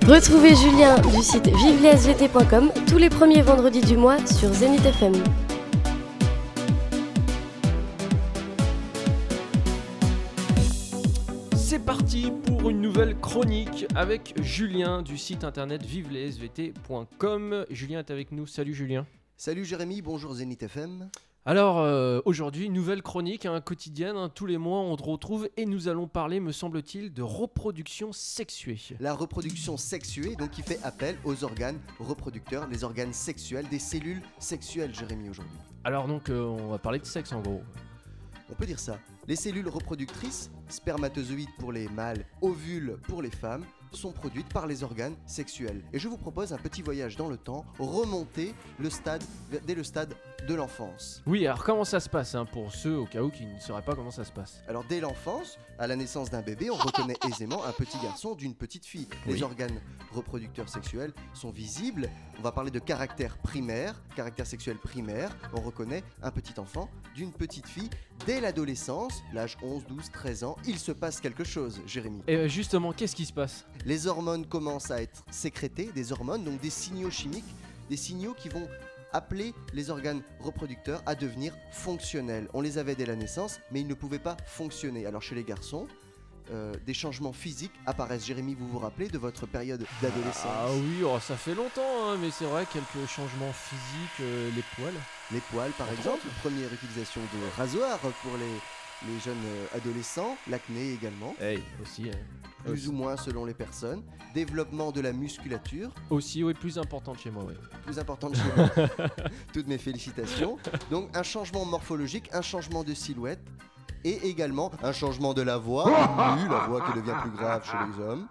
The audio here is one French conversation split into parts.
Retrouvez Julien du site vivelesvt.com tous les premiers vendredis du mois sur Zenith FM. C'est parti pour une nouvelle chronique avec Julien du site internet vivelesvt.com. Julien est avec nous. Salut Julien. Salut Jérémy, bonjour Zenith FM. Alors aujourd'hui, nouvelle chronique quotidienne, tous les mois on te retrouve et nous allons parler, me semble-t-il, de reproduction sexuée. La reproduction sexuée, donc qui fait appel aux organes reproducteurs, les organes sexuels, des cellules sexuelles, Jérémy, aujourd'hui. Alors donc on va parler de sexe en gros. On peut dire ça. Les cellules reproductrices, spermatozoïdes pour les mâles, ovules pour les femmes, sont produites par les organes sexuels. Et je vous propose un petit voyage dans le temps, remonter dès le stade de l'enfance. Oui, alors comment ça se passe pour ceux au cas où qui ne sauraient pas comment ça se passe? Alors dès l'enfance, à la naissance d'un bébé, on reconnaît aisément un petit garçon d'une petite fille. Oui. Les organes reproducteurs sexuels sont visibles. On va parler de caractère primaire, caractère sexuel primaire. On reconnaît un petit enfant d'une petite fille. Dès l'adolescence, l'âge 11, 12, 13 ans, il se passe quelque chose, Jérémy. Et justement, qu'est-ce qui se passe? Les hormones commencent à être sécrétées, des hormones, donc des signaux chimiques, des signaux qui vont appeler les organes reproducteurs à devenir fonctionnels. On les avait dès la naissance, mais ils ne pouvaient pas fonctionner. Alors chez les garçons, des changements physiques apparaissent. Jérémy, vous vous rappelez de votre période d'adolescence? Ah oui, ça fait longtemps, mais c'est vrai, quelques changements physiques, les poils. Les poils, par exemple, première utilisation de rasoir pour les jeunes adolescents, l'acné également, Aussi. plus ou moins selon les personnes, développement de la musculature, Aussi, oui, plus importante chez moi, oui. plus importante chez moi, toutes mes félicitations, donc un changement morphologique, un changement de silhouette, et également un changement de la voix, la voix qui devient plus grave chez les hommes,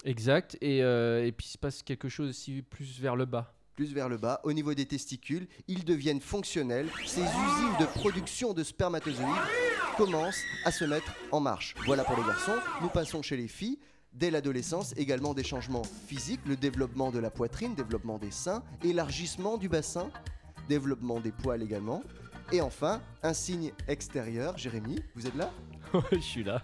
Exact, et puis il se passe quelque chose aussi plus vers le bas. plus vers le bas, au niveau des testicules, ils deviennent fonctionnels, ces usines de production de spermatozoïdes commencent à se mettre en marche. Voilà pour les garçons, nous passons chez les filles. Dès l'adolescence, également des changements physiques, le développement de la poitrine, développement des seins, élargissement du bassin, développement des poils également. Et enfin, un signe extérieur, Jérémy, vous êtes là? Je suis là.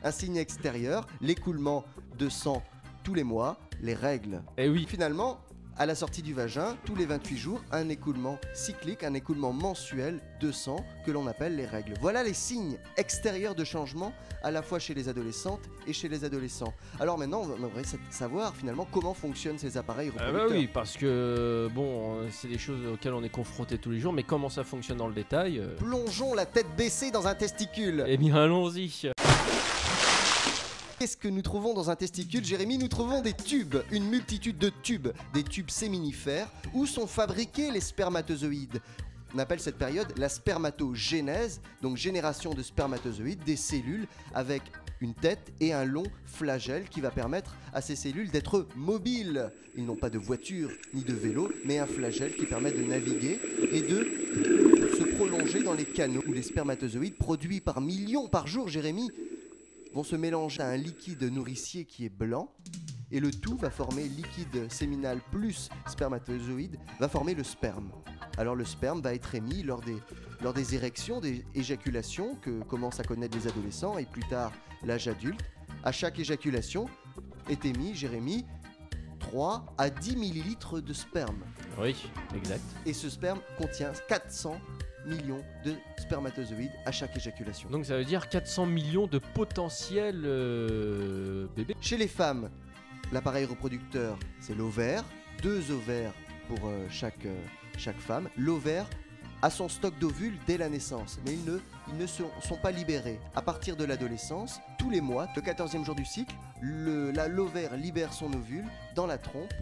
Un signe extérieur, l'écoulement de sang tous les mois, les règles. Eh oui, Finalement, à la sortie du vagin, tous les 28 jours, un écoulement cyclique, un écoulement mensuel de sang que l'on appelle les règles. Voilà les signes extérieurs de changement à la fois chez les adolescentes et chez les adolescents. Alors maintenant, on aimerait savoir finalement comment fonctionnent ces appareils reproducteurs. oui, parce que c'est des choses auxquelles on est confronté tous les jours, mais comment ça fonctionne dans le détail Plongeons la tête baissée dans un testicule. Eh bien, allons-y. Qu'est-ce que nous trouvons dans un testicule, Jérémy? Nous trouvons des tubes, une multitude de tubes, des tubes séminifères, où sont fabriqués les spermatozoïdes. On appelle cette période la spermatogénèse, donc génération de spermatozoïdes, des cellules avec une tête et un long flagelle qui va permettre à ces cellules d'être mobiles. Ils n'ont pas de voiture ni de vélo, mais un flagelle qui permet de naviguer et de se prolonger dans les canaux où les spermatozoïdes, produits par millions par jour, Jérémy, vont se mélanger à un liquide nourricier qui est blanc, et le tout va former liquide séminal plus spermatozoïde, va former le sperme. Alors le sperme va être émis lors des érections, des éjaculations que commencent à connaître les adolescents et plus tard l'âge adulte. À chaque éjaculation est émis, Jérémy, 3 à 10 millilitres de sperme. Oui, exact. Et ce sperme contient 400 millions de spermatozoïdes à chaque éjaculation. Donc ça veut dire 400 millions de potentiels bébés. Chez les femmes, l'appareil reproducteur, c'est l'ovaire, 2 ovaires pour chaque femme. L'ovaire a son stock d'ovules dès la naissance, mais ils ne sont pas libérés. À partir de l'adolescence, tous les mois, le 14e jour du cycle, l'ovaire libère son ovule dans la trompe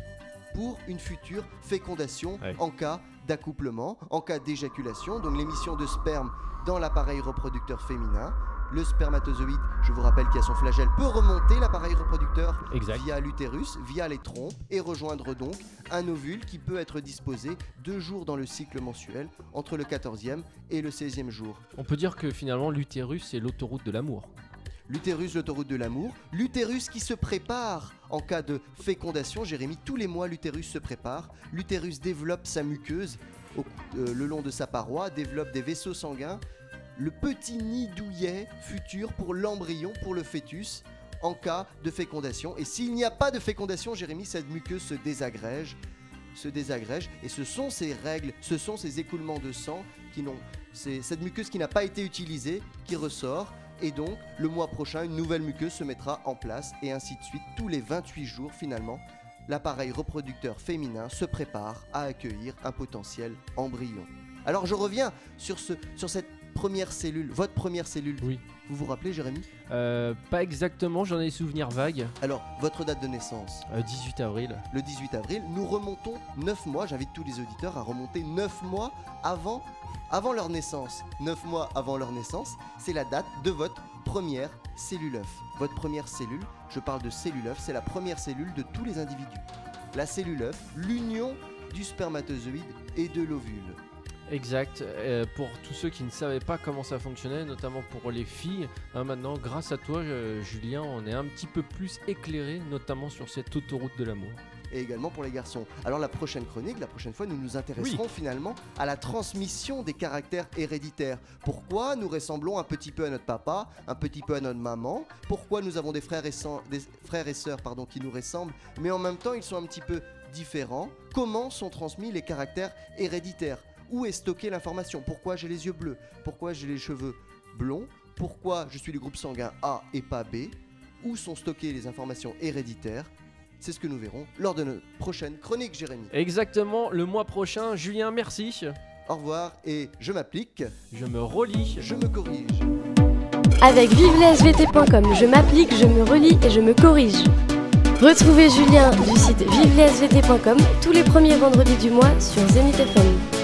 pour une future fécondation en cas d'accouplement, en cas d'éjaculation, donc l'émission de sperme dans l'appareil reproducteur féminin. Le spermatozoïde, je vous rappelle qu'il a son flagelle, peut remonter l'appareil reproducteur via l'utérus, via les trompes, et rejoindre donc un ovule qui peut être disposé 2 jours dans le cycle mensuel, entre le 14e et le 16e jour. On peut dire que finalement l'utérus c'est l'autoroute de l'amour. L'utérus, l'autoroute de l'amour. L'utérus qui se prépare en cas de fécondation. Jérémy, tous les mois, l'utérus se prépare. L'utérus développe sa muqueuse le long de sa paroi, développe des vaisseaux sanguins. Le petit nid douillet futur pour l'embryon, pour le fœtus. en cas de fécondation. Et s'il n'y a pas de fécondation, Jérémy, cette muqueuse se désagrège, et ce sont ces règles, ce sont ces écoulements de sang c'est cette muqueuse qui n'a pas été utilisée qui ressort. Et donc, le mois prochain, une nouvelle muqueuse se mettra en place, et ainsi de suite. Tous les 28 jours, finalement, l'appareil reproducteur féminin se prépare à accueillir un potentiel embryon. Alors, je reviens sur cette première cellule, votre première cellule. Oui. Vous vous rappelez, Jérémy? Pas exactement, j'en ai des souvenirs vagues. Alors, votre date de naissance? 18 avril. Le 18 avril, nous remontons 9 mois, j'invite tous les auditeurs à remonter 9 mois avant leur naissance. 9 mois avant leur naissance, c'est la date de votre première cellule œuf. Votre première cellule, je parle de cellule œuf, c'est la première cellule de tous les individus. La cellule œuf, l'union du spermatozoïde et de l'ovule. Exact, pour tous ceux qui ne savaient pas comment ça fonctionnait, notamment pour les filles, maintenant grâce à toi Julien, on est un petit peu plus éclairé, notamment sur cette autoroute de l'amour. Et également pour les garçons. Alors la prochaine chronique, la prochaine fois, nous nous intéresserons finalement à la transmission des caractères héréditaires. Pourquoi nous ressemblons un petit peu à notre papa, un petit peu à notre maman? Pourquoi nous avons des frères et sœurs qui nous ressemblent, mais en même temps ils sont un petit peu différents? Comment sont transmis les caractères héréditaires? Où est stockée l'information? Pourquoi j'ai les yeux bleus? Pourquoi j'ai les cheveux blonds? Pourquoi je suis du groupe sanguin A et pas B? Où sont stockées les informations héréditaires? C'est ce que nous verrons lors de notre prochaine chronique, Jérémy. Exactement, le mois prochain. Julien, merci. Au revoir, et je m'applique. Je me relis. Je me corrige. Avec vivelesvt.com, je m'applique, je me relis et je me corrige. Retrouvez Julien du site vivelesvt.com tous les premiers vendredis du mois sur Zenith FM.